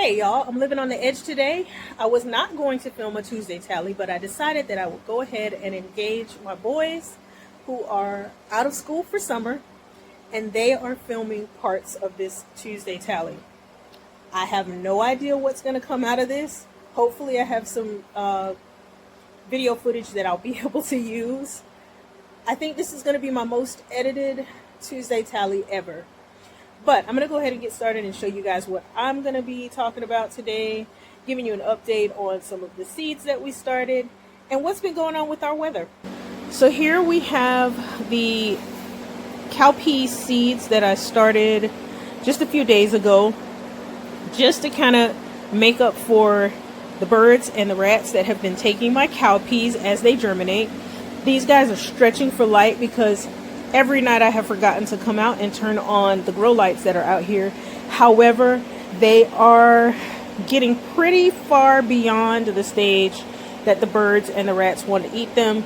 Hey y'all, I'm living on the edge today. I was not going to film a Tuesday tally, but I decided that I would go ahead and engage my boys who are out of school for summer, and they are filming parts of this Tuesday tally. I have no idea what's going to come out of this. Hopefully I have some video footage that I'll be able to use. I think this is going to be my most edited Tuesday tally ever. But I'm going to go ahead and get started and show you guys what I'm going to be talking about today, giving you an update on some of the seeds that we started and what's been going on with our weather. So here we have the cowpea seeds that I started just a few days ago, just to kind of make up for the birds and the rats that have been taking my cowpeas as they germinate. These guys are stretching for light because every night I have forgotten to come out and turn on the grow lights that are out here. However, they are getting pretty far beyond the stage that the birds and the rats want to eat them.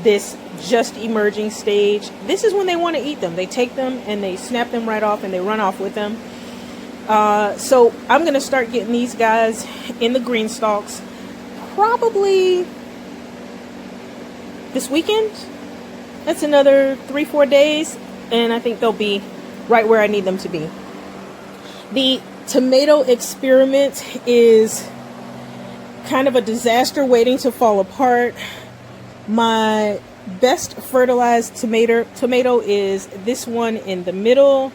This just emerging stage, this is when they want to eat them. They take them and they snap them right off and they run off with them. So I'm going to start getting these guys in the green stalks probably this weekend. That's another 3-4 days, and I think they'll be right where I need them to be. The tomato experiment is kind of a disaster waiting to fall apart. My best fertilized tomato is this one in the middle.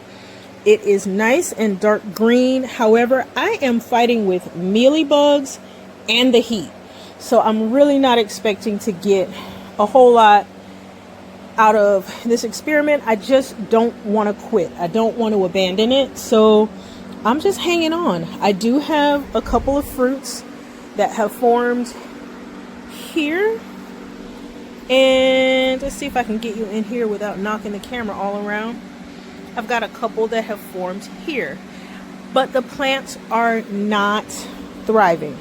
It is nice and dark green. However, I am fighting with mealybugs and the heat, so I'm really not expecting to get a whole lot out of this experiment. I just don't want to quit. I don't want to abandon it. So I'm just hanging on. I do have a couple of fruits that have formed here. And let's see if I can get you in here without knocking the camera all around. I've got a couple that have formed here. But the plants are not thriving.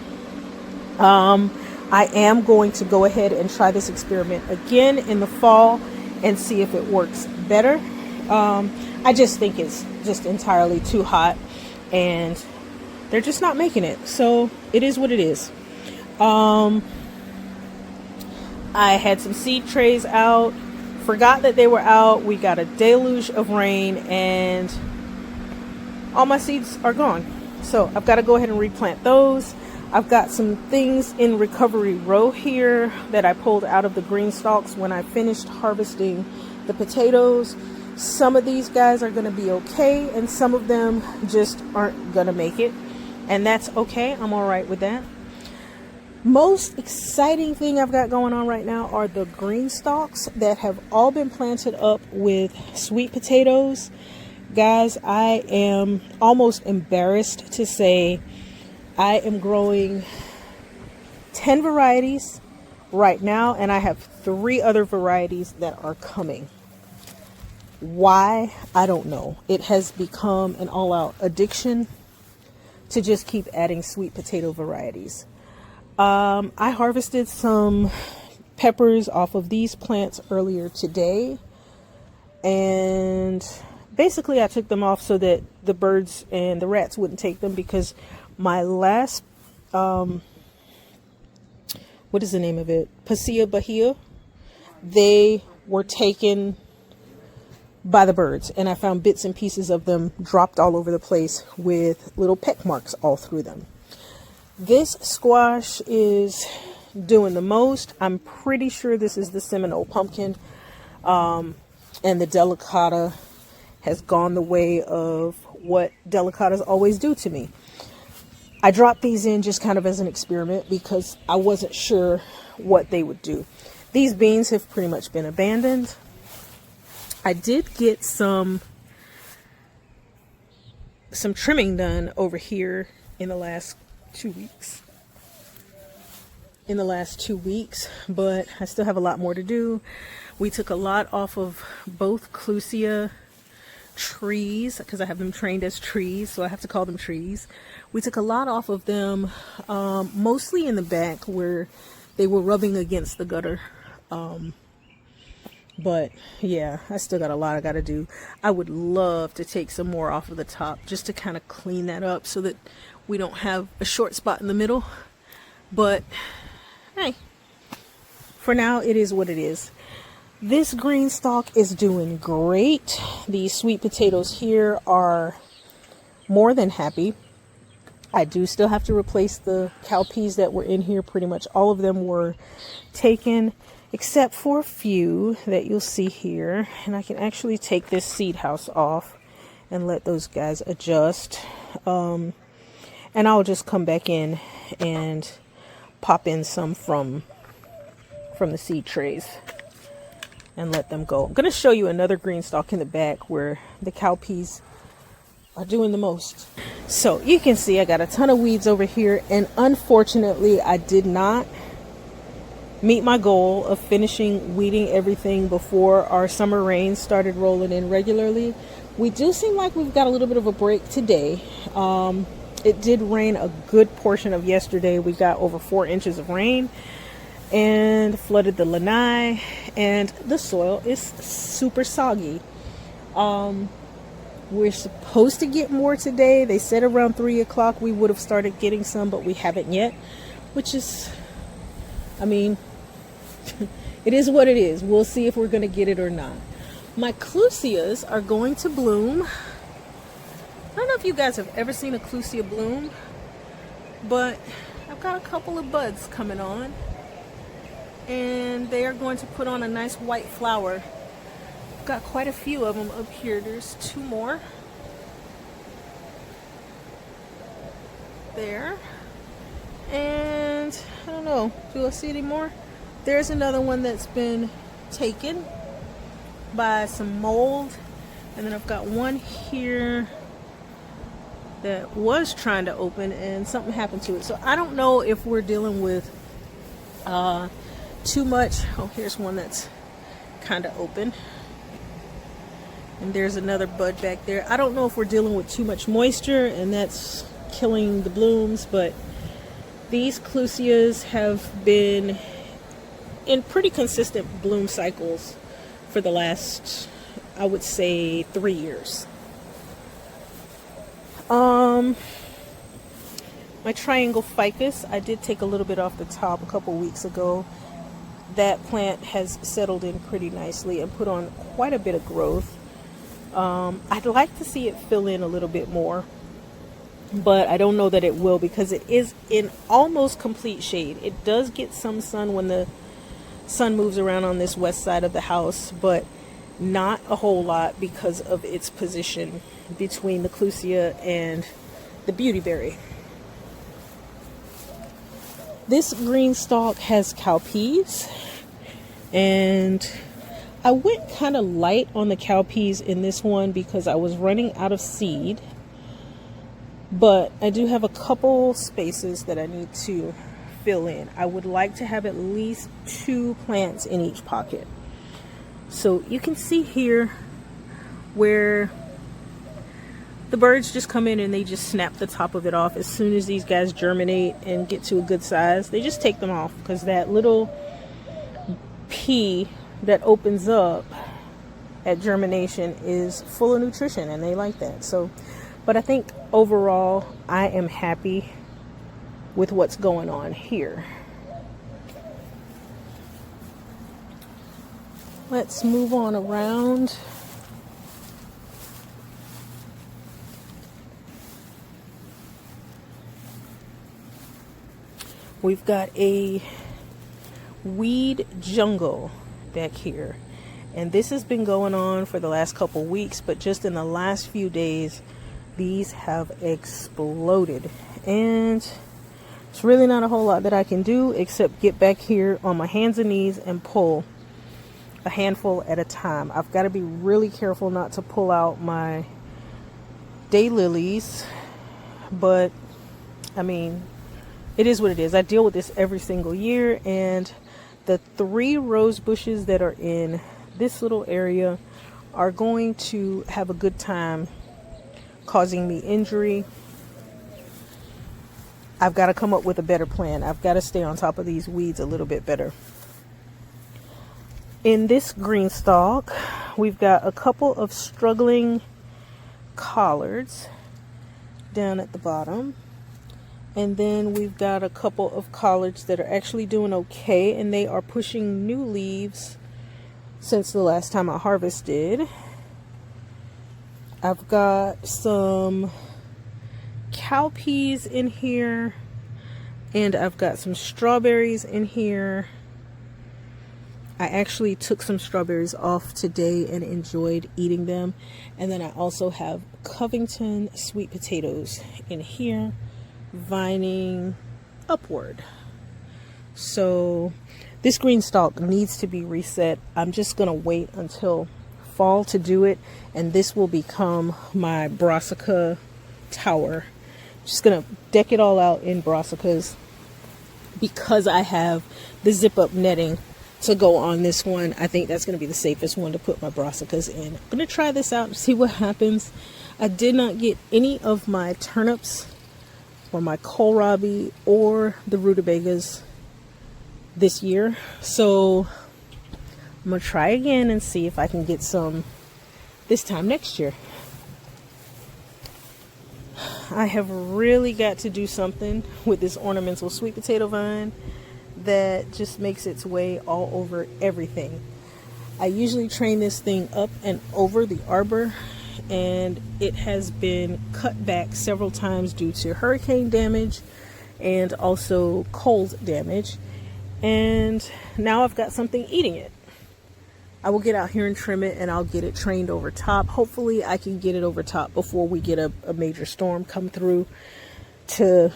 I am going to go ahead and try this experiment again in the fall and see if it works better. I just think it's just entirely too hot and they're just not making it. So it is what it is. I had some seed trays out, forgot that they were out. We got a deluge of rain and all my seeds are gone. So I've got to go ahead and replant those. I've got some things in recovery row here that I pulled out of the green stalks when I finished harvesting the potatoes. Some of these guys are going to be okay, and some of them just aren't going to make it. And that's okay. I'm all right with that. Most exciting thing I've got going on right now are the green stalks that have all been planted up with sweet potatoes. Guys, I am almost embarrassed to say I am growing 10 varieties right now, and I have 3 other varieties that are coming. Why? I don't know. It has become an all-out addiction to just keep adding sweet potato varieties. I harvested some peppers off of these plants earlier today, and basically I took them off so that the birds and the rats wouldn't take them, because my last, what is the name of it? Pasilla Bahia. They were taken by the birds, and I found bits and pieces of them dropped all over the place with little peck marks all through them. This squash is doing the most. I'm pretty sure this is the Seminole pumpkin, and the delicata has gone the way of what delicatas always do to me. I dropped these in just kind of as an experiment because I wasn't sure what they would do. These beans have pretty much been abandoned. I did get some trimming done over here in the last 2 weeks. But I still have a lot more to do. We took a lot off of both Clusia trees because I have them trained as trees, so I have to call them trees. We took a lot off of them, mostly in the back where they were rubbing against the gutter. But yeah, I still got a lot I got to do. I would love to take some more off of the top just to kind of clean that up so that we don't have a short spot in the middle, but hey, for now it is what it is. This green stalk is doing great. These sweet potatoes here are more than happy. I do still have to replace the cowpeas that were in here. Pretty much all of them were taken except for a few that you'll see here. And I can actually take this seed house off and let those guys adjust. And I'll just come back in and pop in some from the seed trays and let them go. I'm going to show you another green stalk in the back where the cowpeas are doing the most. So you can see I got a ton of weeds over here, and unfortunately I did not meet my goal of finishing weeding everything before our summer rains started rolling in regularly. We do seem like we've got a little bit of a break today. It did rain a good portion of yesterday. We got over 4 inches of rain and flooded the lanai, and the soil is super soggy. We're supposed to get more today. They said around 3 o'clock we would have started getting some, but we haven't yet, which is, I mean, it is what it is. We'll see if we're going to get it or not. My clusias are going to bloom. I don't know if you guys have ever seen a clusia bloom, but I've got a couple of buds coming on, and they are going to put on a nice white flower. I've got quite a few of them up here. There's 2 more there, and I don't know, do I see any more? There's another one that's been taken by some mold, and then I've got one here that was trying to open and something happened to it. So I don't know if we're dealing with too much. Oh, here's one that's kind of open, and there's another bud back there. I don't know if we're dealing with too much moisture and that's killing the blooms, but these clusias have been in pretty consistent bloom cycles for the last, I would say, 3 years. My triangle ficus, I did take a little bit off the top a couple weeks ago. That plant has settled in pretty nicely and put on quite a bit of growth. I'd like to see it fill in a little bit more, but I don't know that it will because it is in almost complete shade. It does get some sun when the sun moves around on this west side of the house, but not a whole lot because of its position between the clusia and the beautyberry. This green stalk has cowpeas, and I went kind of light on the cowpeas in this one because I was running out of seed, but I do have a couple spaces that I need to fill in. I would like to have at least 2 plants in each pocket. So you can see here where the birds just come in and they just snap the top of it off as soon as these guys germinate and get to a good size. They just take them off because that little pea that opens up at germination is full of nutrition and they like that. So, but I think overall I am happy with what's going on here. Let's move on around. We've got a weed jungle back here, and this has been going on for the last couple weeks, but just in the last few days these have exploded, and it's really not a whole lot that I can do except get back here on my hands and knees and pull a handful at a time. I've got to be really careful not to pull out my daylilies, but I mean, it is what it is. I deal with this every single year, and the 3 rose bushes that are in this little area are going to have a good time causing me injury. I've got to come up with a better plan. I've got to stay on top of these weeds a little bit better. In this green stalk, we've got a couple of struggling collards down at the bottom. And then we've got a couple of collards that are actually doing okay, and they are pushing new leaves since the last time I harvested. I've got some cowpeas in here, and I've got some strawberries in here. I actually took some strawberries off today and enjoyed eating them. And then I also have Covington sweet potatoes in here, vining upward. So this green stalk needs to be reset. I'm just gonna wait until fall to do it, and this will become my brassica tower. Just gonna deck it all out in brassicas because I have the zip up netting to go on this one. I think that's going to be the safest one to put my brassicas in. I'm going to try this out and see what happens. I did not get any of my turnips or my kohlrabi or the rutabagas this year, so I'm going to try again and see if I can get some this time next year. I have really got to do something with this ornamental sweet potato vine that just makes its way all over everything. I usually train this thing up and over the arbor, and it has been cut back several times due to hurricane damage and also cold damage, and now I've got something eating it. I will get out here and trim it, and I'll get it trained over top. Hopefully I can get it over top before we get a major storm come through to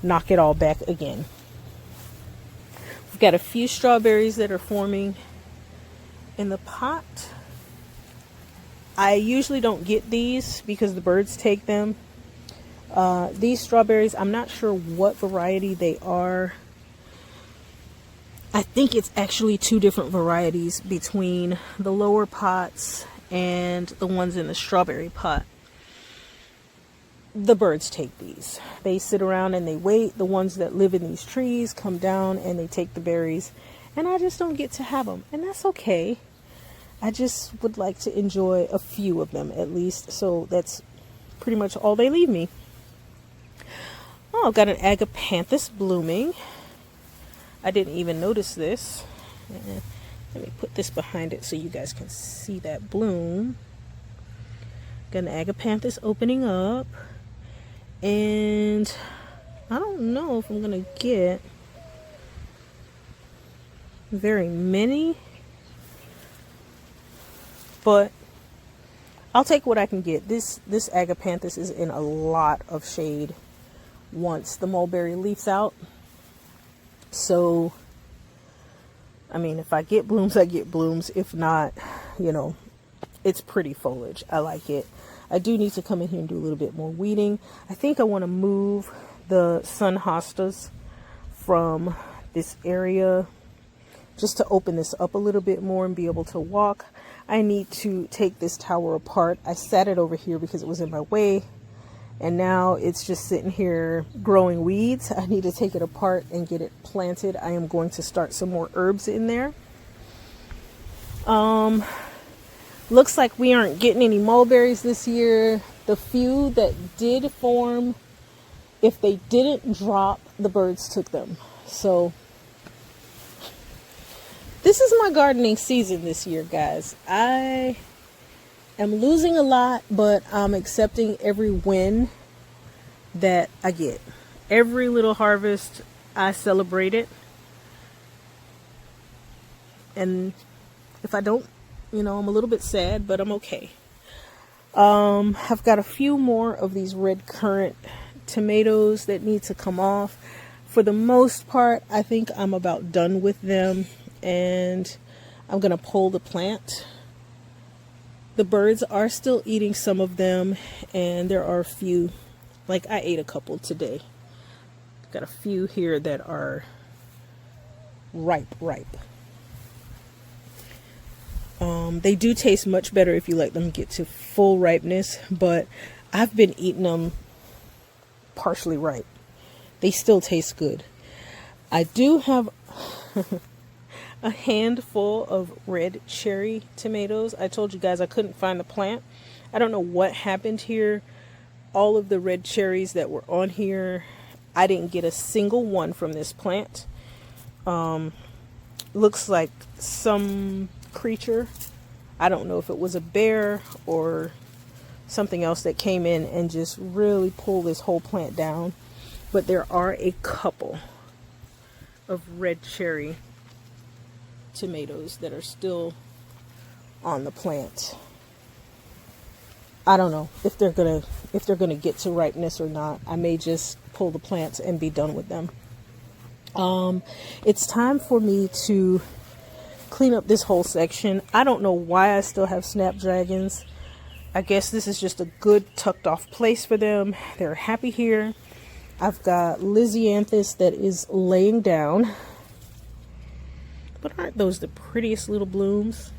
knock it all back again. Got a few strawberries that are forming in the pot. I usually don't get these because the birds take them. These strawberries, I'm not sure what variety they are. I think it's actually two different varieties between the lower pots and the ones in the strawberry pot. The birds take these. They sit around and they wait. The ones that live in these trees come down and they take the berries, and I just don't get to have them, and that's okay. I just would like to enjoy a few of them at least, so that's pretty much all they leave me. Oh, I've got an agapanthus blooming. I didn't even notice this. Let me put this behind it so you guys can see that bloom. Got an agapanthus opening up. And I don't know if I'm going to get very many, but I'll take what I can get. This agapanthus is in a lot of shade once the mulberry leaves out. So, I mean, if I get blooms, I get blooms. If not, you know, it's pretty foliage. I like it. I do need to come in here and do a little bit more weeding. I think I want to move the sun hostas from this area just to open this up a little bit more and be able to walk. I need to take this tower apart. I sat it over here because it was in my way, and now it's just sitting here growing weeds. I need to take it apart and get it planted. I am going to start some more herbs in there. Looks like we aren't getting any mulberries this year. The few that did form, if they didn't drop, the birds took them. So this is my gardening season this year, guys. I am losing a lot, but I'm accepting every win that I get. Every little harvest, I celebrate it. And if I don't, you know, I'm a little bit sad, but I'm okay. I've got a few more of these red currant tomatoes that need to come off. For the most part, I think I'm about done with them, and I'm going to pull the plant. The birds are still eating some of them, and there are a few, like I ate a couple today. Got a few here that are ripe. They do taste much better if you let them get to full ripeness, but I've been eating them partially ripe. They still taste good. I do have a handful of red cherry tomatoes. I told you guys I couldn't find the plant. I don't know what happened here. All of the red cherries that were on here I didn't get a single one from this plant. Looks like some creature. I don't know if it was a bear or something else that came in and just really pulled this whole plant down. But there are a couple of red cherry tomatoes that are still on the plant. I don't know if they're gonna get to ripeness or not. I may just pull the plants and be done with them. It's time for me to clean up this whole section. I don't know why I still have snapdragons. I guess this is just a good tucked off place for them. They're happy here. I've got Lysianthus that is laying down. But aren't those the prettiest little blooms?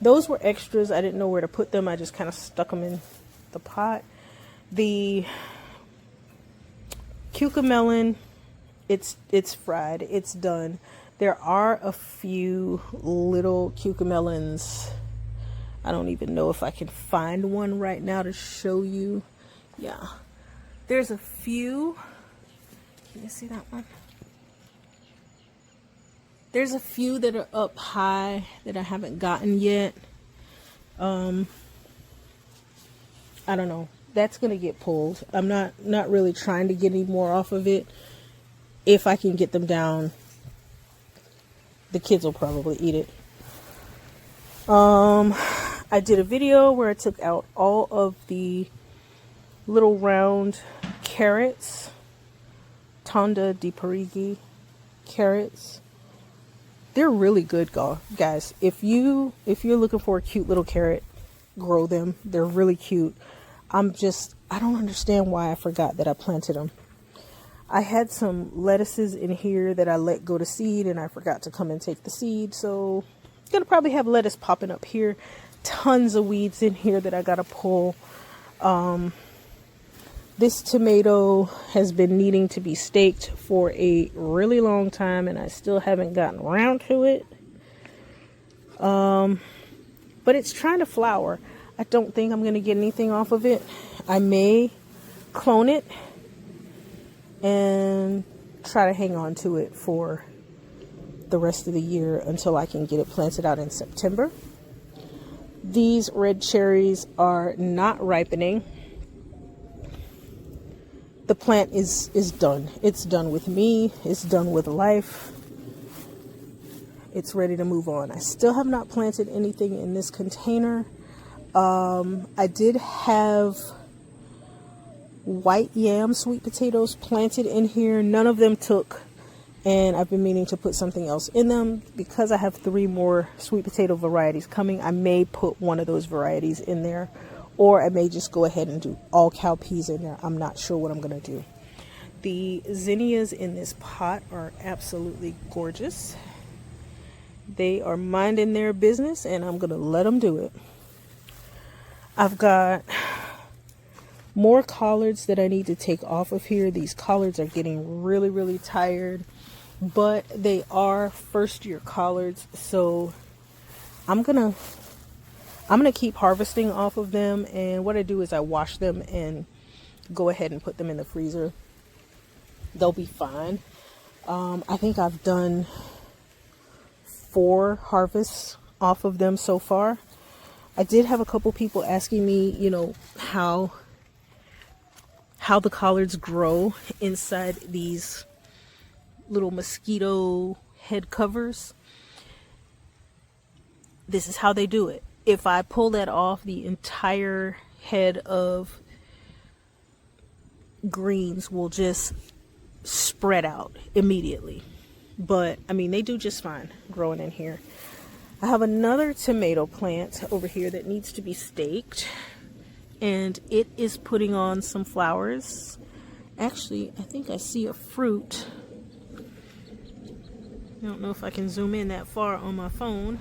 Those were extras. I didn't know where to put them. I just kind of stuck them in the pot. The cucamelon, it's fried. It's done. There are a few little cucamelons. I don't even know if I can find one right now to show you. Yeah. There's a few. Can you see that one? There's a few that are up high that I haven't gotten yet. I don't know. That's going to get pulled. I'm not really trying to get any more off of it. If I can get them down, the kids will probably eat it. I did a video where I took out all of the little round carrots, Tonda di Parigi carrots. They're really good, guys. If you're looking for a cute little carrot, grow them. They're really cute. I don't understand why I forgot that I planted them. I had some lettuces in here that I let go to seed and I forgot to come and take the seed. So I'm gonna probably have lettuce popping up here. Tons of weeds in here that I gotta pull. This tomato has been needing to be staked for a really long time and I still haven't gotten around to it. But it's trying to flower. I don't think I'm going to get anything off of it. I may clone it and try to hang on to it for the rest of the year until I can get it planted out in September. These red cherries are not ripening. The plant is done. It's done with me. It's done with life. It's ready to move on. I still have not planted anything in this container. I did have white yam sweet potatoes planted in here. None of them took, and I've been meaning to put something else in them. Because I have 3 more sweet potato varieties coming, I may put one of those varieties in there. Or I may just go ahead and do all cowpeas in there. I'm not sure what I'm going to do. The zinnias in this pot are absolutely gorgeous. They are minding their business and I'm going to let them do it. I've got more collards that I need to take off of here. These collards are getting really, really tired. But they are first year collards. So I'm going to keep harvesting off of them, and what I do is I wash them and go ahead and put them in the freezer. They'll be fine. I think I've done 4 harvests off of them so far. I did have a couple people asking me, how the collards grow inside these little mosquito head covers. This is how they do it. If I pull that off, the entire head of greens will just spread out immediately. But, they do just fine growing in here. I have another tomato plant over here that needs to be staked. And it is putting on some flowers. Actually, I think I see a fruit. I don't know if I can zoom in that far on my phone.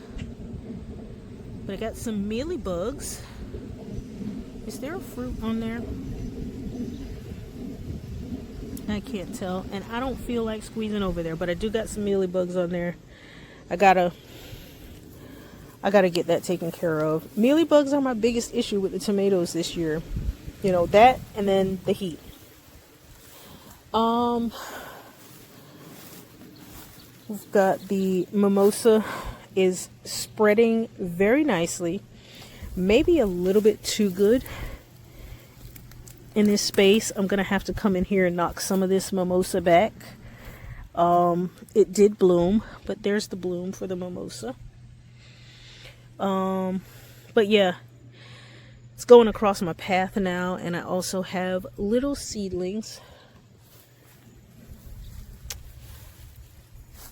But I got some mealy bugs. Is there a fruit on there? I can't tell. And I don't feel like squeezing over there, but I do got some mealy bugs on there. I gotta get that taken care of. Mealy bugs are my biggest issue with the tomatoes this year. That and then the heat. Um, we've got the mimosa is spreading very nicely. Maybe a little bit too good in this space. I'm gonna have to come in here and knock some of this mimosa back. It did bloom, but there's the bloom for the mimosa. But yeah, it's going across my path now, and I also have little seedlings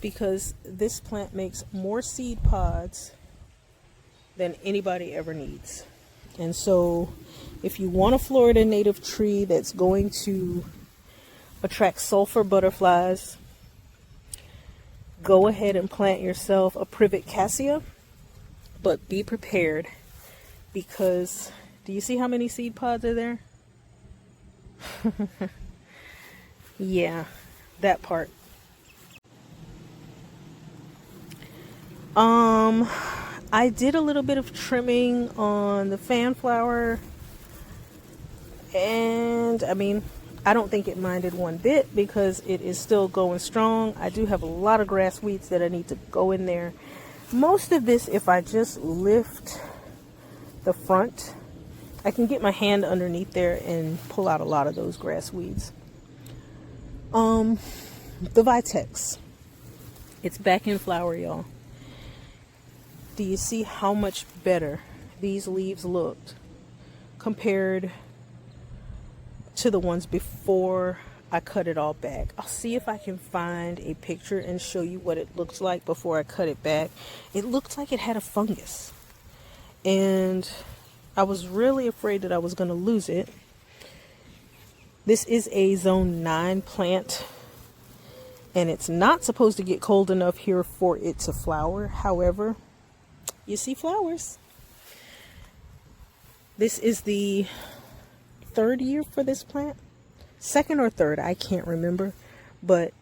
because this plant makes more seed pods than anybody ever needs. And so if you want a Florida native tree that's going to attract sulfur butterflies, go ahead and plant yourself a privet cassia, but be prepared, because do you see how many seed pods are there? Yeah, that part. I did a little bit of trimming on the fanflower, and I mean, I don't think it minded one bit because it is still going strong. I do have a lot of grass weeds that I need to go in there. Most of this, if I just lift the front, I can get my hand underneath there and pull out a lot of those grass weeds. The Vitex, it's back in flower, y'all. Do you see how much better these leaves looked compared to the ones before I cut it all back? I'll see if I can find a picture and show you what it looks like before I cut it back. It looked like it had a fungus, and I was really afraid that I was going to lose it. This is a zone 9 plant, and it's not supposed to get cold enough here for it to flower. However, you see flowers. This is the 3rd year for this plant. 2nd or 3rd, I can't remember, but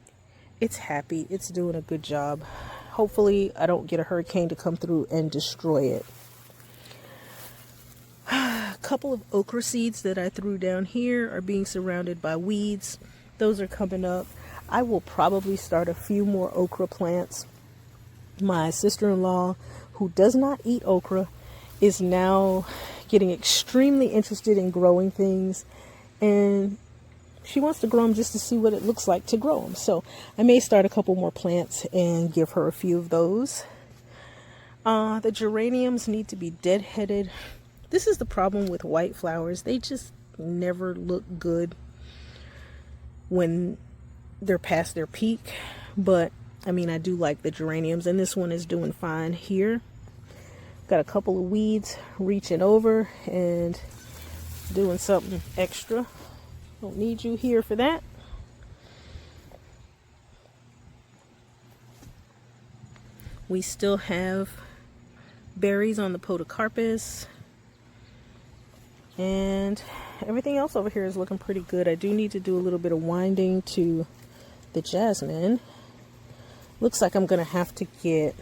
it's happy. It's doing a good job. Hopefully I don't get a hurricane to come through and destroy it. A couple of okra seeds that I threw down here are being surrounded by weeds. Those are coming up. I will probably start a few more okra plants. My sister-in-law, who does not eat okra, is now getting extremely interested in growing things, and she wants to grow them just to see what it looks like to grow them. So I may start a couple more plants and give her a few of those. The geraniums need to be deadheaded. This is the problem with white flowers. They just never look good when they're past their peak. But I mean, I do like the geraniums, and this one is doing fine here. Got a couple of weeds reaching over and doing something extra. Don't need you here for that. We still have berries on the podocarpus, and everything else over here is looking pretty good. I do need to do a little bit of winding to the jasmine. Looks like I'm gonna have to get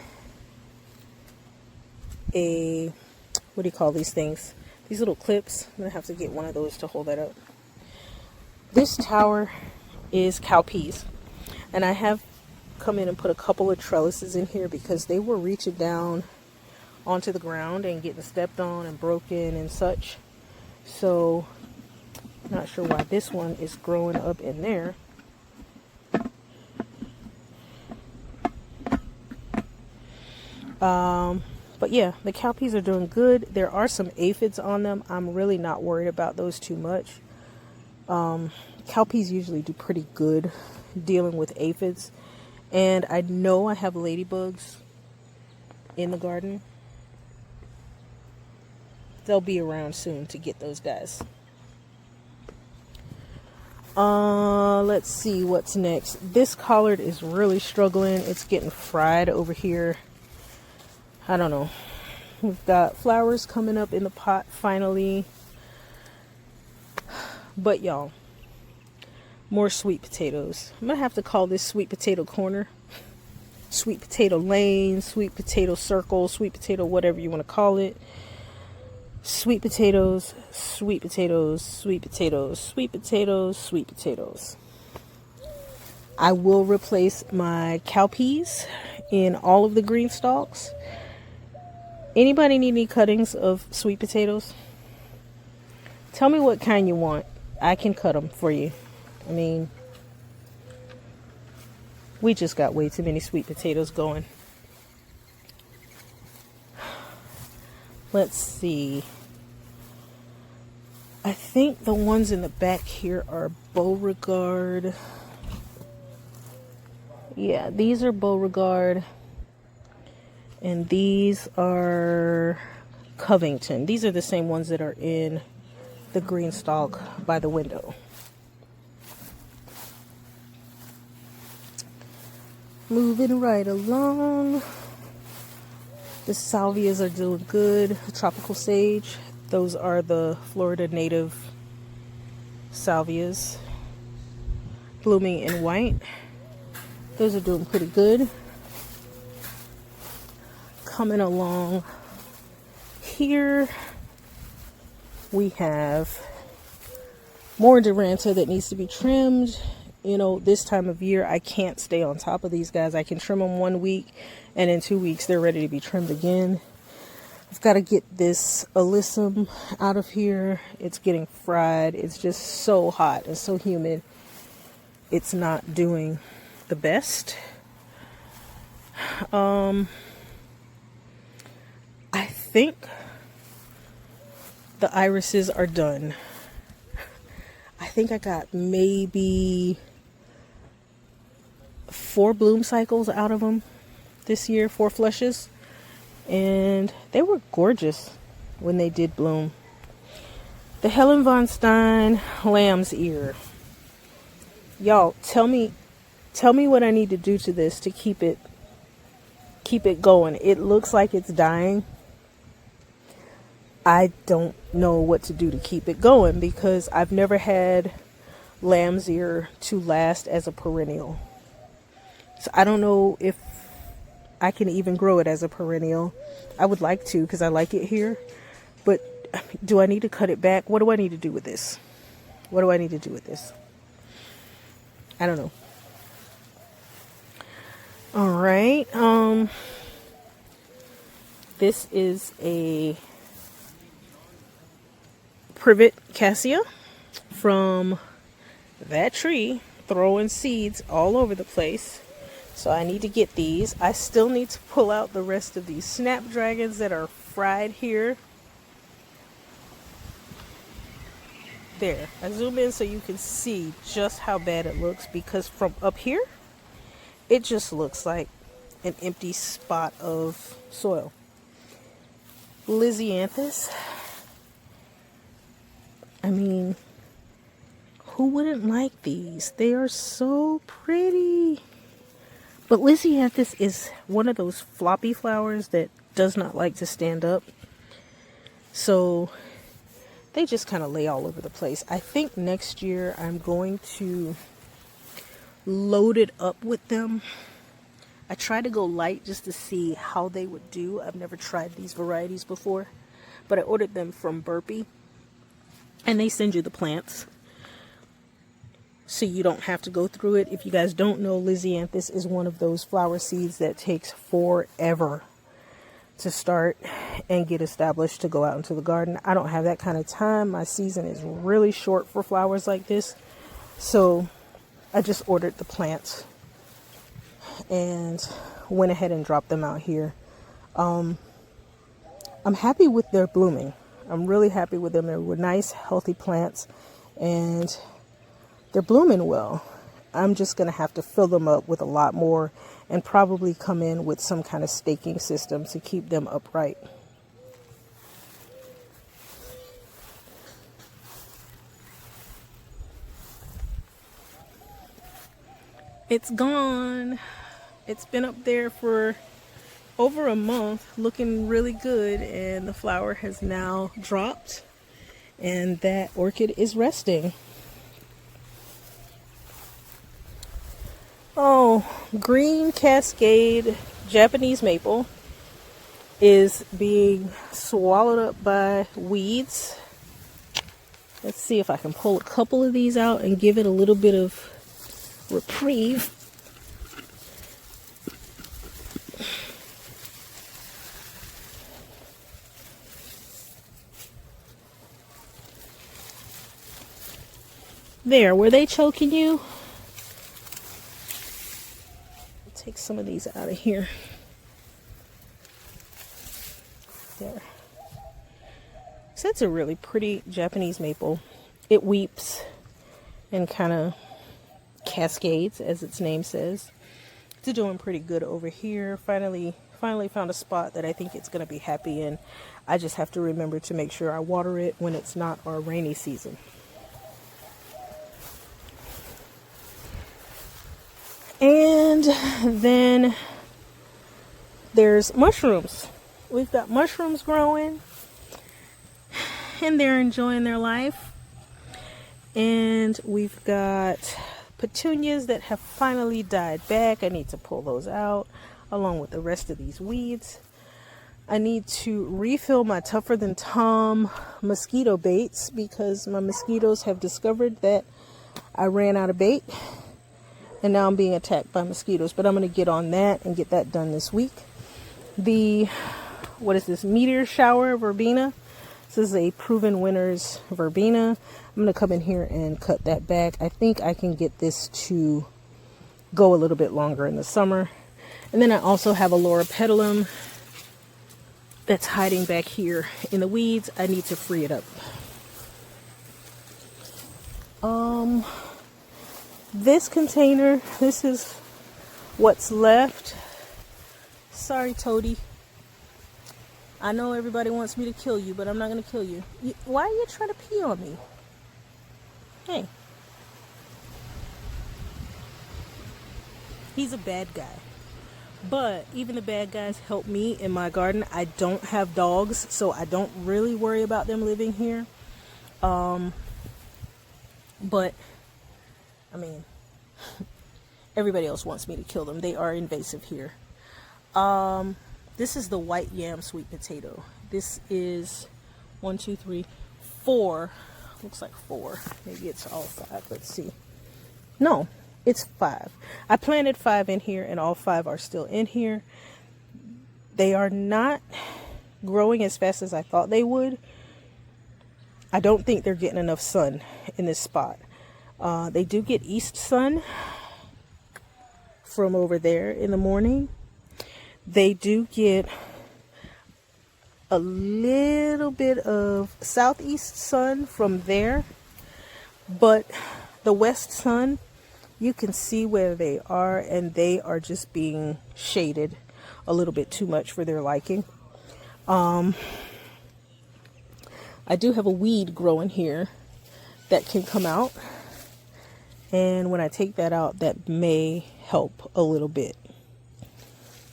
a, what do you call these things? These little clips. I'm gonna have to get one of those to hold that up. This tower is cowpeas, and I have come in and put a couple of trellises in here because they were reaching down onto the ground and getting stepped on and broken and such. So not sure why this one is growing up in there. But yeah, the cowpeas are doing good. There are some aphids on them. I'm really not worried about those too much. Cowpeas usually do pretty good dealing with aphids. And I know I have ladybugs in the garden. They'll be around soon to get those guys. Let's see what's next. This collard is really struggling. It's getting fried over here. I don't know. We've got flowers coming up in the pot finally. But y'all, more sweet potatoes. I'm gonna have to call this sweet potato corner, sweet potato lane, sweet potato circle, sweet potato whatever you want to call it. Sweet potatoes, sweet potatoes, sweet potatoes, sweet potatoes, sweet potatoes. I will replace my cowpeas in all of the green stalks. Anybody need any cuttings of sweet potatoes? Tell me what kind you want. I can cut them for you. I mean, we just got way too many sweet potatoes going. Let's see. I think the ones in the back here are Beauregard. Yeah, these are Beauregard. And these are Covington. These are the same ones that are in the green stalk by the window. Moving right along. The salvias are doing good. Tropical sage. Those are the Florida native salvias. Blooming in white. Those are doing pretty good. Coming along here, we have more Duranta that needs to be trimmed. You know, this time of year, I can't stay on top of these guys. I can trim them 1 week, and in 2 weeks, they're ready to be trimmed again. I've got to get this alyssum out of here. It's getting fried. It's just so hot and so humid. It's not doing the best. I think the irises are done. I think I got maybe 4 bloom cycles out of them this year, 4 flushes, and they were gorgeous when they did bloom. The Helen von Stein lamb's ear. Y'all, tell me what I need to do to this to keep it going. It looks like it's dying. I don't know what to do to keep it going because I've never had lamb's ear to last as a perennial. So I don't know if I can even grow it as a perennial. I would like to because I like it here. But do I need to cut it back? What do I need to do with this? What do I need to do with this? I don't know. All right. This is a privet cassia from that tree, throwing seeds all over the place. So I need to get these. I still need to pull out the rest of these snapdragons that are fried here. There, I zoom in so you can see just how bad it looks, because from up here it just looks like an empty spot of soil. Lysianthus. I mean, who wouldn't like these? They are so pretty. But Lysianthus is one of those floppy flowers that does not like to stand up. So they just kind of lay all over the place. I think next year I'm going to load it up with them. I tried to go light just to see how they would do. I've never tried these varieties before, but I ordered them from Burpee, and they send you the plants so you don't have to go through it. If you guys don't know, Lysianthus is one of those flower seeds that takes forever to start and get established to go out into the garden. I don't have that kind of time. My season is really short for flowers like this, so I just ordered the plants and went ahead and dropped them out here. I'm happy with their blooming. I'm really happy with them. They were nice, healthy plants, and they're blooming well. I'm just going to have to fill them up with a lot more and probably come in with some kind of staking system to keep them upright. It's gone. It's been up there for over a month, looking really good, and the flower has now dropped, and that orchid is resting. Oh, green cascade Japanese maple is being swallowed up by weeds. Let's see if I can pull a couple of these out and give it a little bit of reprieve. There, were they choking you? Take some of these out of here. There. So that's a really pretty Japanese maple. It weeps and kind of cascades, as its name says. It's doing pretty good over here. Finally found a spot that I think it's going to be happy in. I just have to remember to make sure I water it when it's not our rainy season. And then there's mushrooms. We've got mushrooms growing and they're enjoying their life. And we've got petunias that have finally died back. I need to pull those out along with the rest of these weeds. I need to refill my Tougher Than Tom mosquito baits because my mosquitoes have discovered that I ran out of bait. And now I'm being attacked by mosquitoes, but I'm going to get on that and get that done this week. What is this? Meteor shower verbena. This is a proven winner's verbena. I'm going to come in here and cut that back. I think I can get this to go a little bit longer in the summer. And then I also have a loropetalum that's hiding back here in the weeds. I need to free it up. This container, this is what's left. Sorry, Toady. I know everybody wants me to kill you, but I'm not going to kill you. Why are you trying to pee on me? Hey. He's a bad guy. But even the bad guys help me in my garden. I don't have dogs, so I don't really worry about them living here. But I mean, everybody else wants me to kill them. They are invasive here. This is the white yam sweet potato. This is 1, 2, 3, 4. Looks like 4. Maybe it's all 5. Let's see. No, it's 5. I planted 5 in here and all 5 are still in here. They are not growing as fast as I thought they would. I don't think they're getting enough sun in this spot. They do get east sun from over there in the morning. They do get a little bit of southeast sun from there, but the west sun, you can see where they are, and they are just being shaded a little bit too much for their liking. I do have a weed growing here that can come out. And when I take that out, that may help a little bit.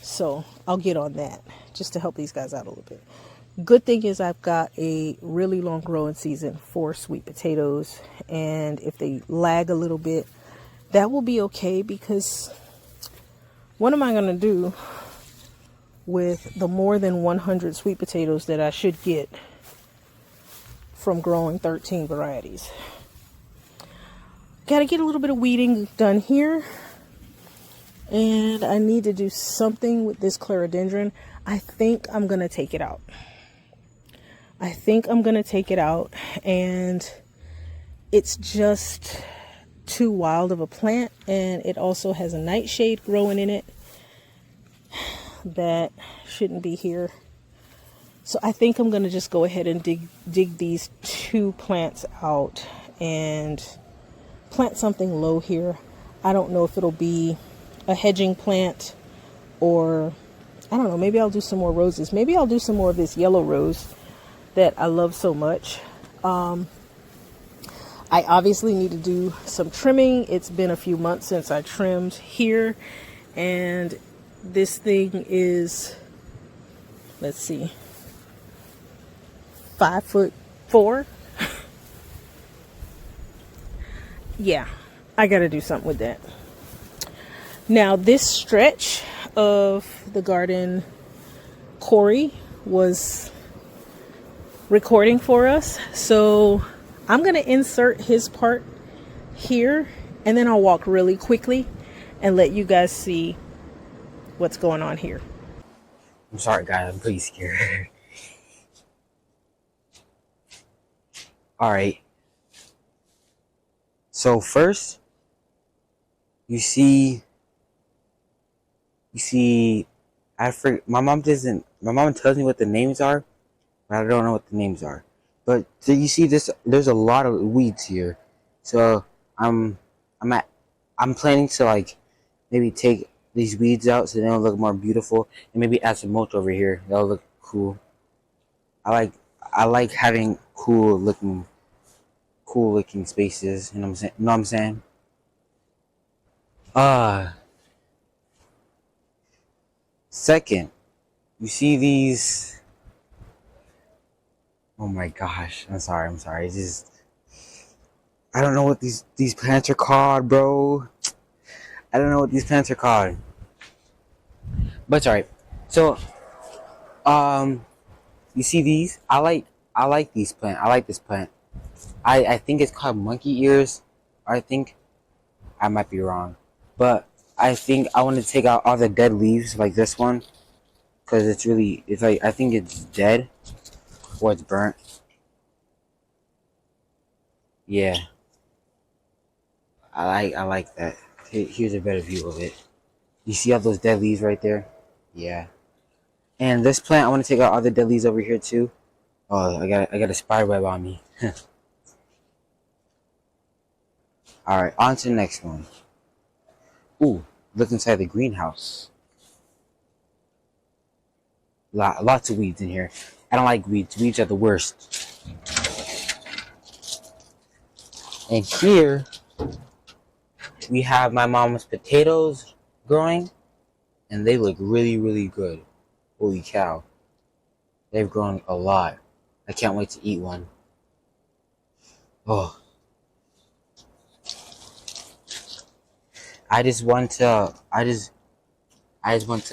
So I'll get on that just to help these guys out a little bit. Good thing is I've got a really long growing season for sweet potatoes. And if they lag a little bit, that will be okay, because what am I going to do with the more than 100 sweet potatoes that I should get from growing 13 varieties? Got to get a little bit of weeding done here. And I need to do something with this clerodendron. I think I'm going to take it out. And it's just too wild of a plant. And it also has a nightshade growing in it that shouldn't be here. So I think I'm going to just go ahead and dig these 2 plants out and plant something low here. I don't know if it'll be a hedging plant or I don't know, maybe I'll do some more roses. Maybe I'll do some more of this yellow rose that I love so much. I obviously need to do some trimming. It's been a few months since I trimmed here, and this thing is, let's see, 5'4". Yeah, I got to do something with that. Now, this stretch of the garden, Corey was recording for us. So I'm going to insert his part here and then I'll walk really quickly and let you guys see what's going on here. I'm sorry, guys. I'm pretty scared. All right. So first, you see. My mom doesn't. My mom tells me what the names are, but I don't know what the names are. But so you see this. There's a lot of weeds here. So I'm I'm planning to like maybe take these weeds out so they'll look more beautiful, and maybe add some mulch over here. That'll look cool. I like having cool looking spaces. You know what I'm saying? Uh Second, you see these. Oh my gosh! I'm sorry. It's just I don't know what these plants are called, bro. I don't know what these plants are called. But it's alright. So, you see these? I like these plant. I like this plant. I think it's called monkey ears. I think I might be wrong, but I think I want to take out all the dead leaves like this one because it's like I think it's dead or it's burnt. Yeah, I like that. Here's a better view of it. You see all those dead leaves right there? Yeah. And this plant, I want to take out all the dead leaves over here too. Oh, I got a spider web on me. All right, on to the next one. Ooh, look inside the greenhouse. Lots of weeds in here. I don't like weeds. Weeds are the worst. And here we have my mom's potatoes growing, and they look really, really good. Holy cow. They've grown a lot. I can't wait to eat one. Oh. I just want to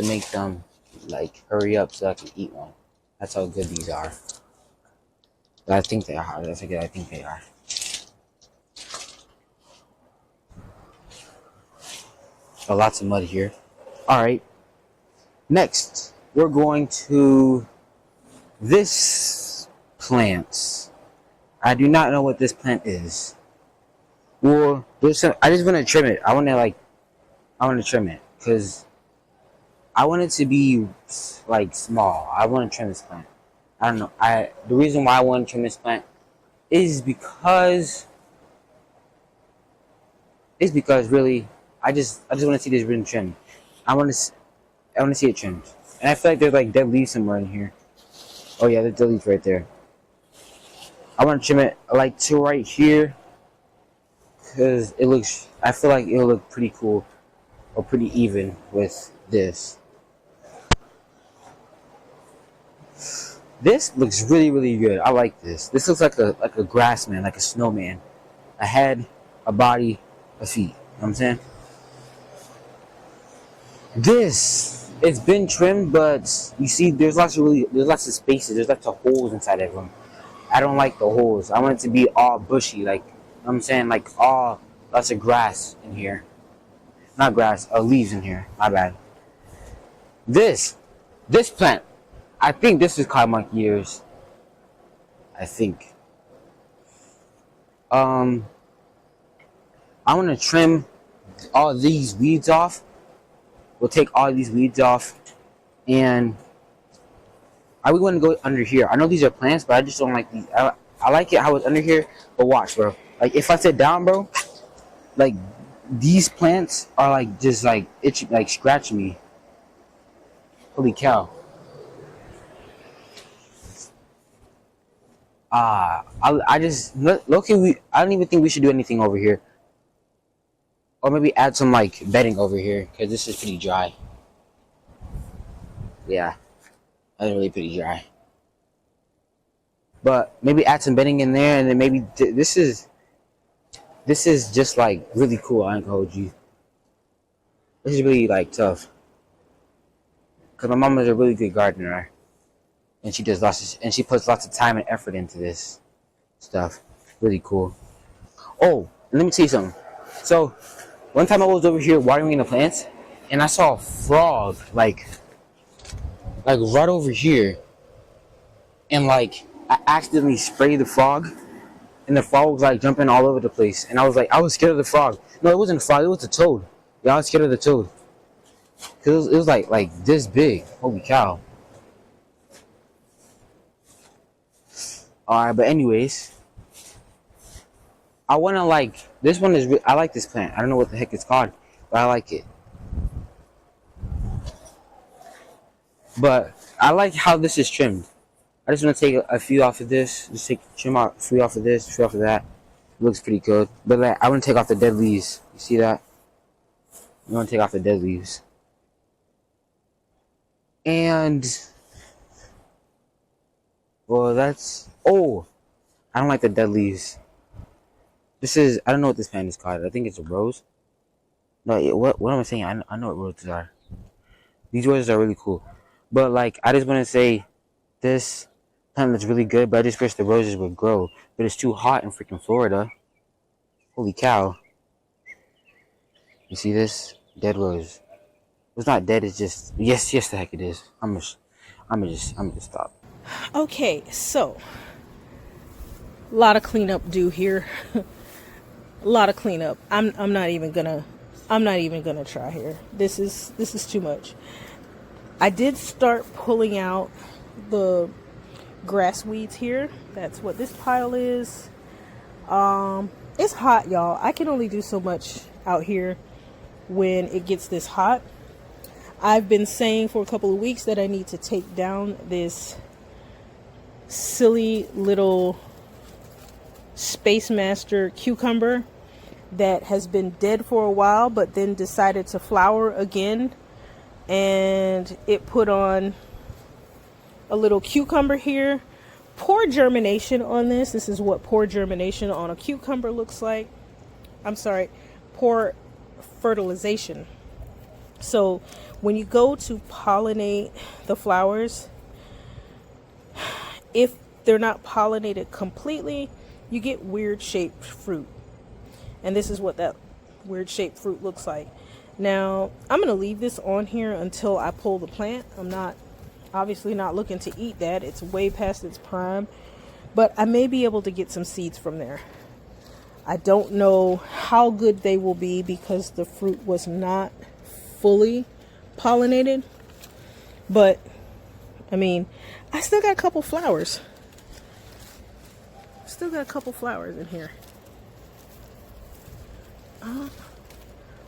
make them like hurry up so I can eat one. That's how good these are. But I think they are. That's how good I think they are. Oh, lots of mud here. Alright. Next, we're going to this plant. I do not know what this plant is. Well, I just want to trim it. I want to trim it because I want it to be like small. I want to trim this plant. I don't know. The reason why I want to trim this plant is because really I just want to see this really trimmed. I want to see it trimmed. And I feel like there's like dead leaves somewhere in here. Oh yeah, there's dead leaves right there. I want to trim it like to right here because I feel like it'll look pretty cool or pretty even with this. This looks really, really good. I like this. This looks like a grass man, like a snowman. A head, a body, a feet. You know what I'm saying? It's been trimmed, but you see, there's lots of spaces. There's lots of holes inside of them. I don't like the holes. I want it to be all bushy, like you know what I'm saying, like all lots of grass in here. Not grass, leaves in here. My bad. This plant, I think this is called monkey ears. I think. I want to trim all these weeds off. We'll take all these weeds off, and I would want to go under here. I know these are plants, but I just don't like these. I like it how it's under here, but watch, bro. Like if I sit down, bro, like these plants are like just like itchy, like scratching me. Holy cow. I just look. I don't even think we should do anything over here, or maybe add some like bedding over here because this is pretty dry. Yeah, that's really pretty dry. But maybe add some bedding in there, and then maybe this is just like really cool. I ain't gonna hold you. This is really like tough because my mom is a really good gardener, and she puts lots of time and effort into this stuff. Really cool. Oh, and let me tell you something. So one time I was over here watering the plants, and I saw a frog like right over here, and like I accidentally sprayed the frog, and the frog was like jumping all over the place, and I was scared of the frog. No, it wasn't a frog, it was a toad. Yeah, I was scared of the toad. Cause it was like this big. Holy cow! All right, but anyways, I wanna like this one is. I like this plant. I don't know what the heck it's called, but I like it. But I like how this is trimmed. I just want to take a few off of this. Just trim out a few off of this, a few off of that. It looks pretty good. But like, I want to take off the dead leaves. You see that? I want to take off the dead leaves. And well, that's I don't like the dead leaves. This is I don't know what this plant is called. I think it's a rose. No, what am I saying? I know what roses are. These roses are really cool. But like, I just want to say, this plant looks really good. But I just wish the roses would grow. But it's too hot in freaking Florida. Holy cow! You see this dead rose? It's not dead. It's just yes, the heck it is. I'm gonna just stop. Okay, so a lot of cleanup due here. A lot of cleanup. I'm not even gonna try here. This is too much. I did start pulling out the grass weeds here. That's what this pile is. It's hot, y'all. I can only do so much out here when it gets this hot. I've been saying for a couple of weeks that I need to take down this silly little Space Master cucumber that has been dead for a while but then decided to flower again, and it put on a little cucumber here. Poor germination on this. This is what poor germination on a cucumber looks like. I'm sorry, poor fertilization. So when you go to pollinate the flowers, if they're not pollinated completely, you get weird shaped fruit. And this is what that weird shaped fruit looks like. Now, I'm going to leave this on here until I pull the plant. I'm obviously not looking to eat that. It's way past its prime. But I may be able to get some seeds from there. I don't know how good they will be because the fruit was not fully pollinated. But, I mean, I still got a couple flowers. Still got a couple flowers in here.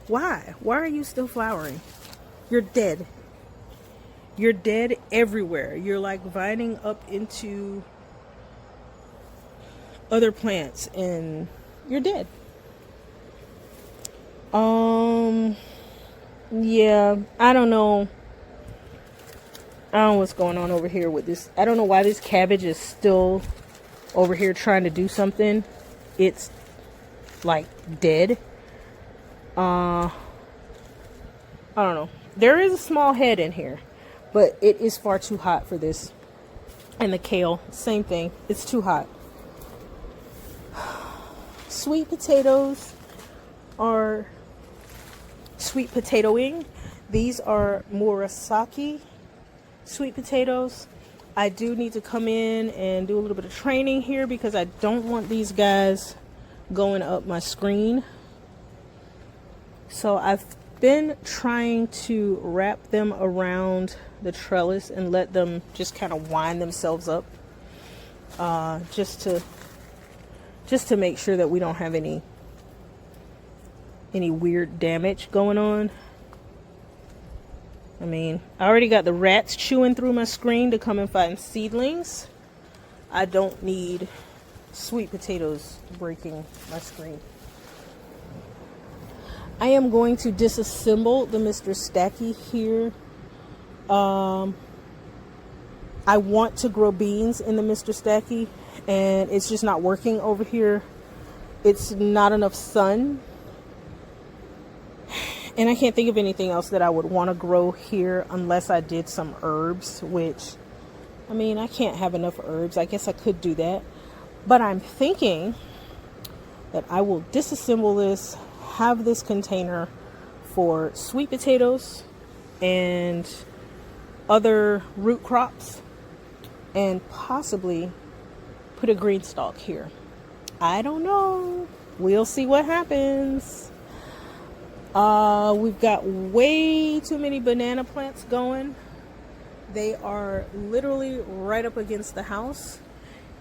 Why? Why are you still flowering? You're dead. You're dead everywhere. You're like vining up into other plants and you're dead. Yeah, I don't know. I don't know what's going on over here with this. I don't know why this cabbage is still over here trying to do something. It's like dead. I don't know. There is a small head in here, but it is far too hot for this. And the kale, same thing. It's too hot. Sweet potatoes are sweet potatoing. These are Murasaki sweet potatoes. I do need to come in and do a little bit of training here because I don't want these guys going up my screen. So I've been trying to wrap them around the trellis and let them just kind of wind themselves up, just to make sure that we don't have any weird damage going on. I mean, I already got the rats chewing through my screen to come and find seedlings. I don't need sweet potatoes breaking my screen. I am going to disassemble the Mr. Stacky here. I want to grow beans in the Mr. Stacky, and it's just not working over here. It's not enough sun. And I can't think of anything else that I would want to grow here unless I did some herbs, which, I mean, I can't have enough herbs. I guess I could do that. But I'm thinking that I will disassemble this, have this container for sweet potatoes and other root crops, and possibly put a green stalk here. I don't know. We'll see what happens. We've got way too many banana plants going. They are literally right up against the house,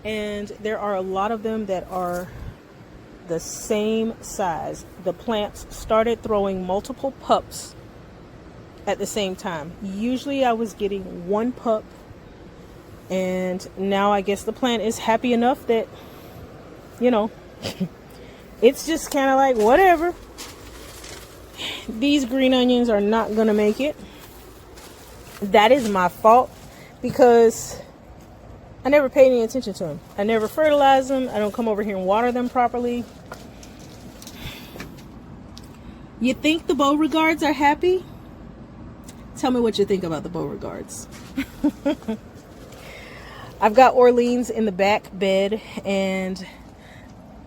and there are a lot of them that are the same size. The plants started throwing multiple pups at the same time. Usually I was getting one pup, and now I guess the plant is happy enough that, you know, it's just kind of like, whatever. These green onions are not gonna make it. That is my fault, because I never paid any attention to them. I never fertilize them. I don't come over here and water them properly. You think the Beauregards are happy? Tell me what you think about the Beauregards. I've got Orleans in the back bed, and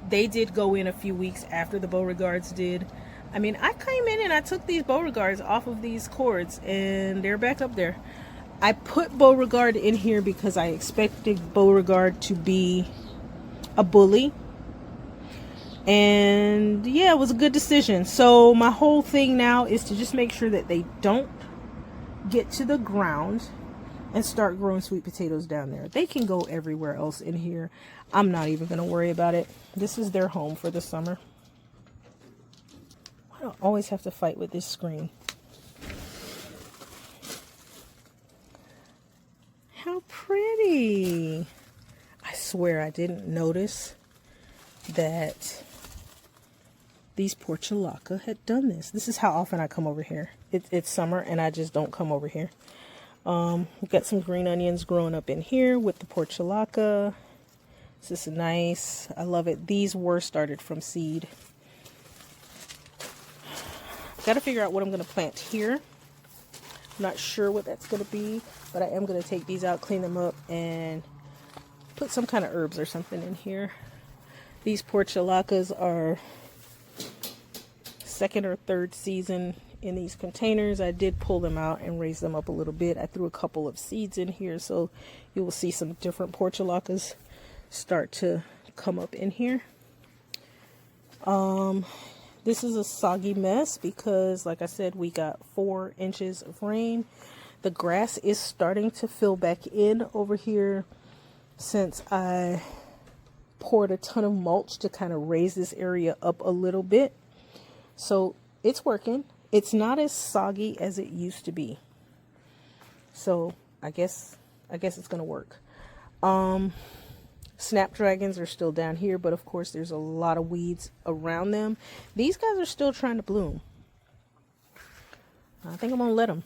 they did go in a few weeks after the Beauregards did. I mean, I came in and I took these Beauregards off of these cords, and they're back up there. I put Beauregard in here because I expected Beauregard to be a bully. And yeah, it was a good decision. So my whole thing now is to just make sure that they don't get to the ground and start growing sweet potatoes down there. They can go everywhere else in here. I'm not even going to worry about it. This is their home for the summer. I don't always have to fight with this screen. How pretty. I swear I didn't notice that these portulaca had done this. This is how often I come over here. It's summer and I just don't come over here. We've got some green onions growing up in here with the portulaca. This is nice. I love it. These were started from seed. Got to figure out what I'm going to plant here. I'm not sure what that's going to be, but I am going to take these out, clean them up, and put some kind of herbs or something in here. These portulacas are second or third season in these containers. I did pull them out and raise them up a little bit. I threw a couple of seeds in here, so you will see some different portulacas start to come up in here. This is a soggy mess because, like I said, we got 4 inches of rain. The grass is starting to fill back in over here since I poured a ton of mulch to kind of raise this area up a little bit. So it's working. It's not as soggy as it used to be. So I guess it's gonna work. Snapdragons are still down here, but of course there's a lot of weeds around them. These guys are still trying to bloom. I think I'm gonna let them.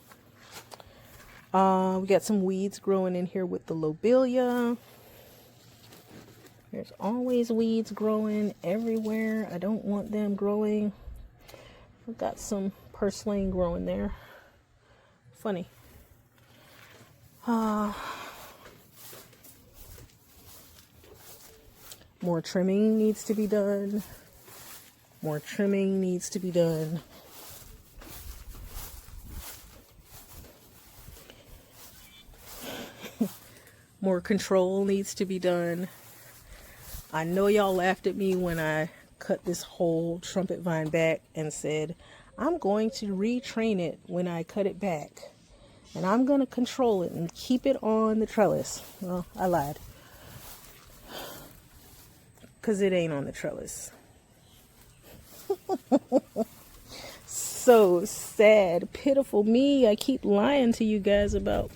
We got some weeds growing in here with the lobelia. There's always weeds growing everywhere. I don't want them growing. I've got some purslane growing there. Funny. More trimming needs to be done. More trimming needs to be done. More control needs to be done. I know y'all laughed at me when I cut this whole trumpet vine back and said, I'm going to retrain it when I cut it back. And I'm going to control it and keep it on the trellis. Well, I lied. Because it ain't on the trellis. So sad. Pitiful me. I keep lying to you guys about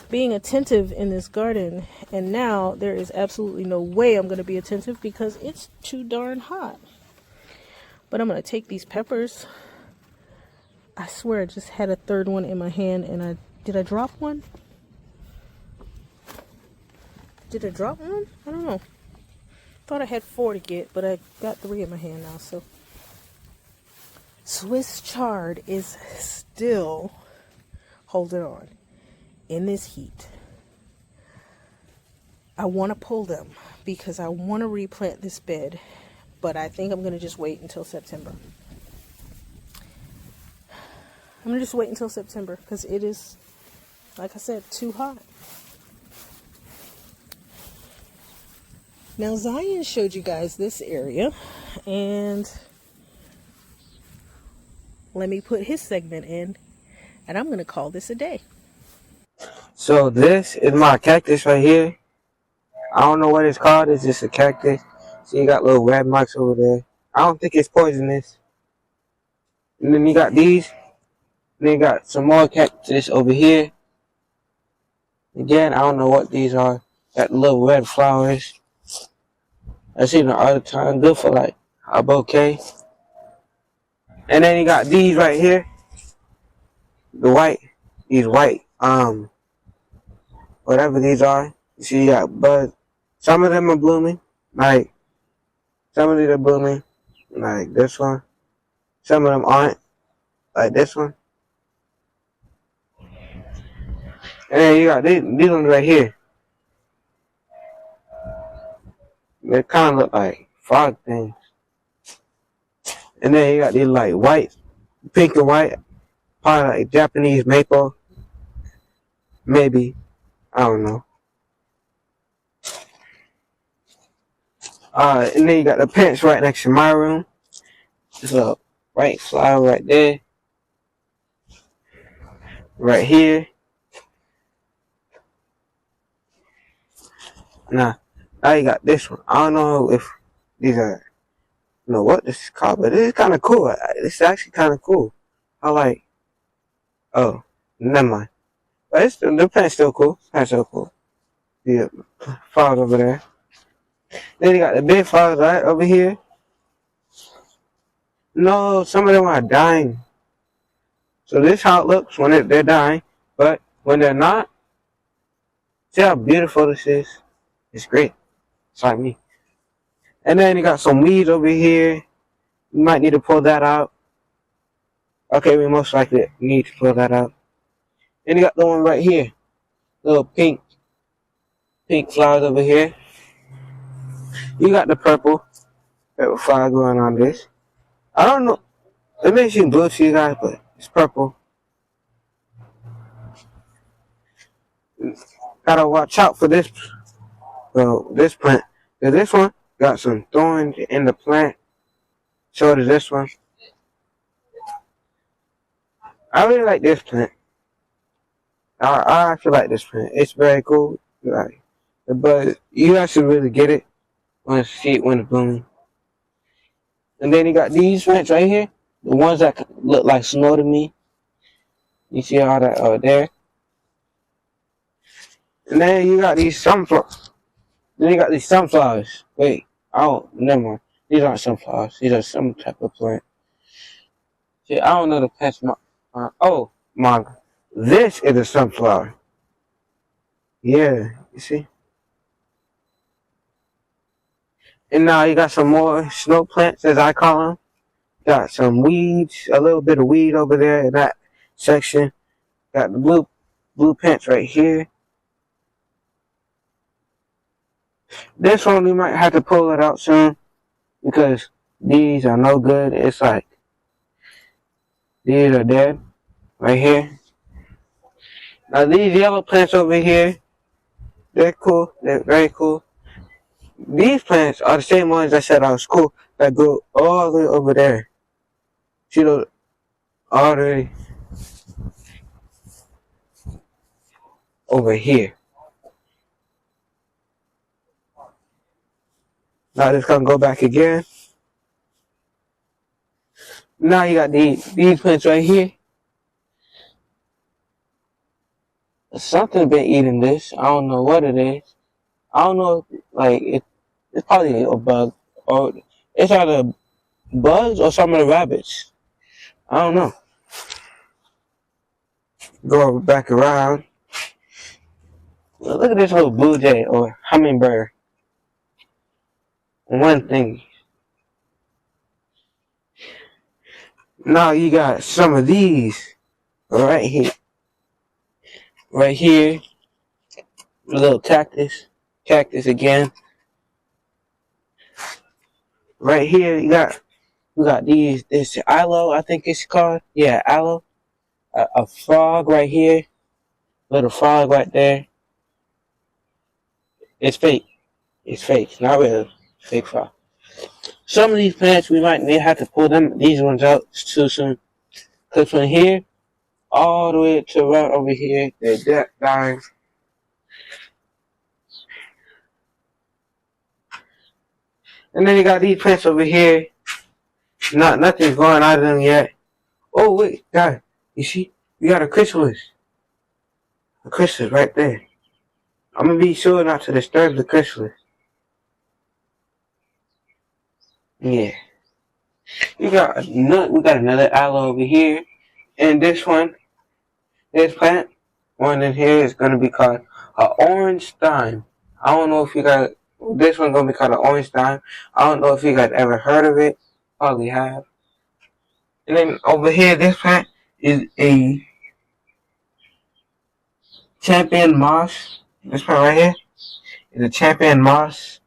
being attentive in this garden. And now there is absolutely no way I'm going to be attentive because it's too darn hot. But I'm going to take these peppers. I swear I just had a third one in my hand and did I drop one? Did I drop one? I don't know. Thought I had 4 to get, but I got 3 in my hand now, so. Swiss chard is still holding on in this heat. I want to pull them because I want to replant this bed but I think I'm going to just wait until September. I'm going to just wait until September because it is, like I said, too hot. Now, Zion showed you guys this area, and let me put his segment in, and I'm going to call this a day. So this is my cactus right here. I don't know what it's called. It's just a cactus. See, you got little red marks over there. I don't think it's poisonous. And then you got these. And then you got some more cactus over here. Again, I don't know what these are. Got little red flowers. I see them all the time. Good for like a bouquet. And then you got these right here. The white. These white. Whatever these are. You see, you got buds. Some of them are blooming. Like, some of these are blooming. Like this one. Some of them aren't. Like this one. And then you got these ones right here. They kind of look like frog things. And then you got these like white, pink and white. Probably like Japanese maple. Maybe. I don't know. And then you got the plants right next to my room. This little white flower right there. Right here. Now you got this one. I don't know if these are, you know what this is called, but this is kind of cool. This is actually kind of cool. I like, oh, never mind. But the plant's still cool. That's still cool. The flowers over there. Then you got the big flowers right over here. No, some of them are dying. So this is how it looks when they're dying. But when they're not, see how beautiful this is? It's great. It's like me. And then you got some weeds over here. You might need to pull that out. Okay, we most likely need to pull that out. And you got the one right here. Little pink flowers over here. You got the purple flower going on this. I don't know. It may seem blue to you guys, but it's purple. Gotta watch out for this plant. Cause this one got some thorns in the plant. So does this one. I really like this plant. I actually like this plant. It's very cool. Like, but you guys should really get it when you see it when it's blooming. And then you got these plants right here. The ones that look like snow to me. You see all that over there. And then you got these sunflowers. Wait. Oh, never mind. These aren't sunflowers. These are some type of plant. See, I don't know the pest. Oh, my. This is a sunflower. Yeah, you see? And now you got some more snow plants, as I call them. Got some weeds, a little bit of weed over there in that section. Got the blue plants right here. This one we might have to pull it out soon because these are no good. It's like these are dead right here. Now these yellow plants over here, they're cool. They're very cool. These plants are the same ones I said I was cool that go all the way over there. See those all the way over here. Now just gonna go back again. Now you got these plants right here. Something's been eating this. I don't know what it is. I don't know. Like it's probably a bug, or it's either bugs or some of the rabbits. I don't know. Go back around. Look at this little blue jay or hummingbird. One thing. Now you got some of these right here. Right here. A little cactus. Cactus again. Right here, we got these. This aloe, I think it's called. Yeah, aloe. A frog right here. Little frog right there. It's fake. It's fake. It's not real. Fake frog. Some of these plants we might may have to pull these ones out too soon. Cause from here all the way to right over here, they're dying. And then you got these plants over here. Nothing's going out of them yet. Oh wait, guys, you see? We got a chrysalis. A chrysalis right there. I'm gonna be sure not to disturb the chrysalis. Yeah. We got another aloe over here. And this plant, one in here is gonna be called a orange thyme. I don't know if you got this one gonna be called an orange thyme. I don't know if you guys ever heard of it. Probably have. And then over here, this plant is a champion moss. This plant right here is a champion moss.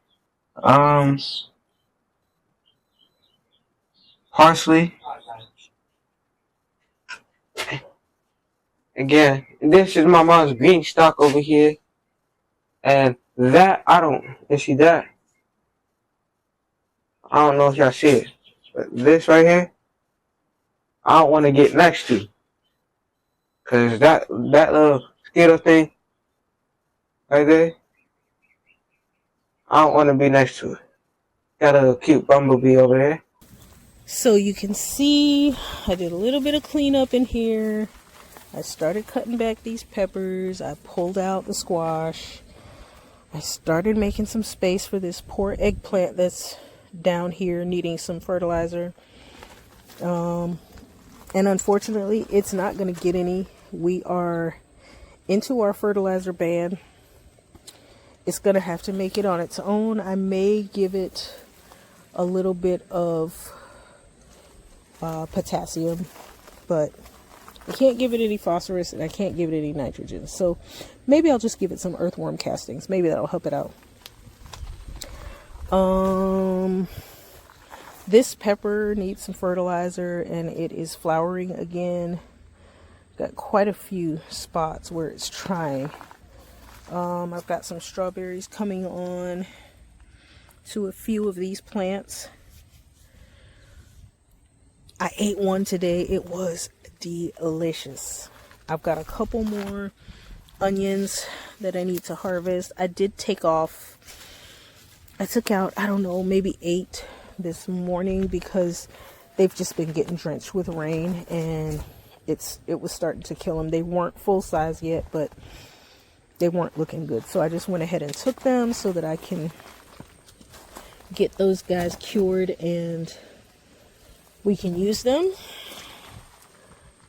Parsley. Again, this is my mom's green stock over here. And that, you see that? I don't know if y'all see it. But this right here, I don't want to get next to. Cause that little Skittle thing right there, I don't want to be next to it. Got a little cute bumblebee over there. So you can see I did a little bit of cleanup in here. I started cutting back these peppers. I pulled out the squash. I started making some space for this poor eggplant that's down here needing some fertilizer. And unfortunately, it's not going to get any. We are into our fertilizer ban. It's going to have to make it on its own. I may give it a little bit of potassium, but I can't give it any phosphorus and I can't give it any nitrogen. So maybe I'll just give it some earthworm castings. Maybe that'll help it out. This pepper needs some fertilizer and it is flowering again. Got quite a few spots where it's trying. I've got some strawberries coming on to a few of these plants. I ate one today. It was delicious. I've got a couple more onions that I need to harvest. I did take off. I took out, I don't know, maybe 8 this morning because they've just been getting drenched with rain and it was starting to kill them. They weren't full size yet, but they weren't looking good. So I just went ahead and took them so that I can get those guys cured and we can use them.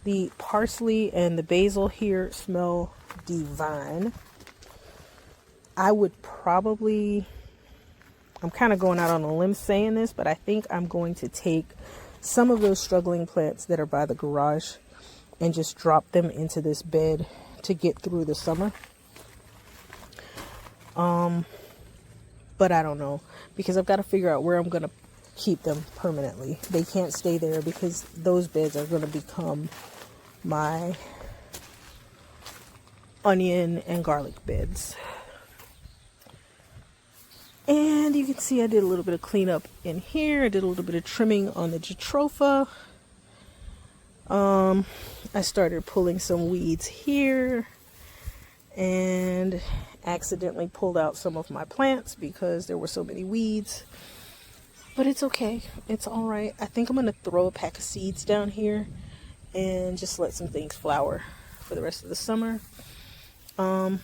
The parsley and the basil here smell divine. I would probably, I'm kind of going out on a limb saying this, but I think I'm going to take some of those struggling plants that are by the garage and just drop them into this bed to get through the summer. But I don't know, because I've got to figure out where I'm going to keep them permanently. They can't stay there because those beds are going to become my onion and garlic beds. And you can see I did a little bit of cleanup in here. I did a little bit of trimming on the jatropha. I started pulling some weeds here and accidentally pulled out some of my plants because there were so many weeds. But it's okay. It's all right. I think I'm going to throw a pack of seeds down here and just let some things flower for the rest of the summer. But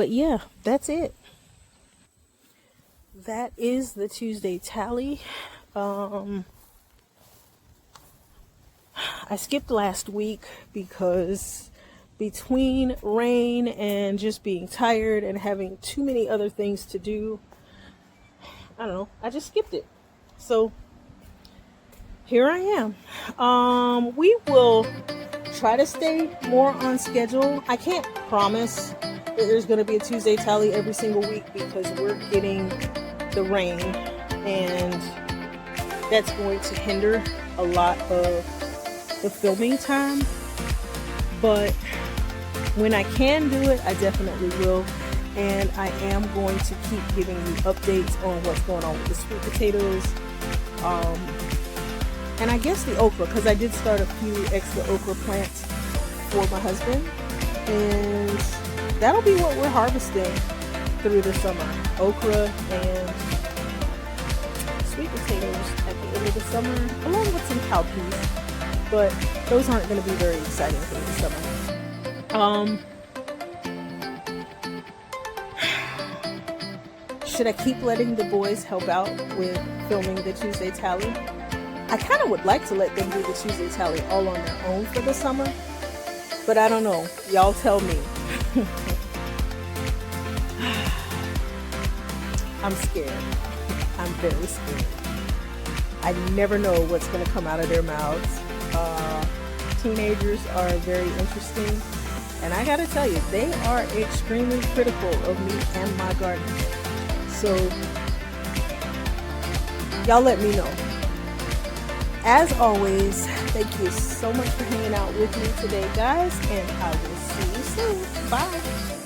yeah, that's it. That is the Tuesday tally. I skipped last week because between rain and just being tired and having too many other things to do, I don't know, I just skipped it. So here I am. We will try to stay more on schedule. I can't promise that there's going to be a Tuesday tally every single week because we're getting the rain, and that's going to hinder a lot of the filming time. But when I can do it, I definitely will. And I am going to keep giving you updates on what's going on with the sweet potatoes. And I guess the okra, because I did start a few extra okra plants for my husband. And that'll be what we're harvesting through the summer. Okra and sweet potatoes at the end of the summer, along with some cowpeas. But those aren't going to be very exciting through the summer. Should I keep letting the boys help out with filming the Tuesday Tally? I kind of would like to let them do the Tuesday Tally all on their own for the summer, but I don't know. Y'all tell me. I'm scared. I'm very scared. I never know what's going to come out of their mouths. Teenagers are very interesting, and I gotta tell you, they are extremely critical of me and my garden. So y'all let me know. As always, thank you so much for hanging out with me today, guys, and I will see you soon. Bye.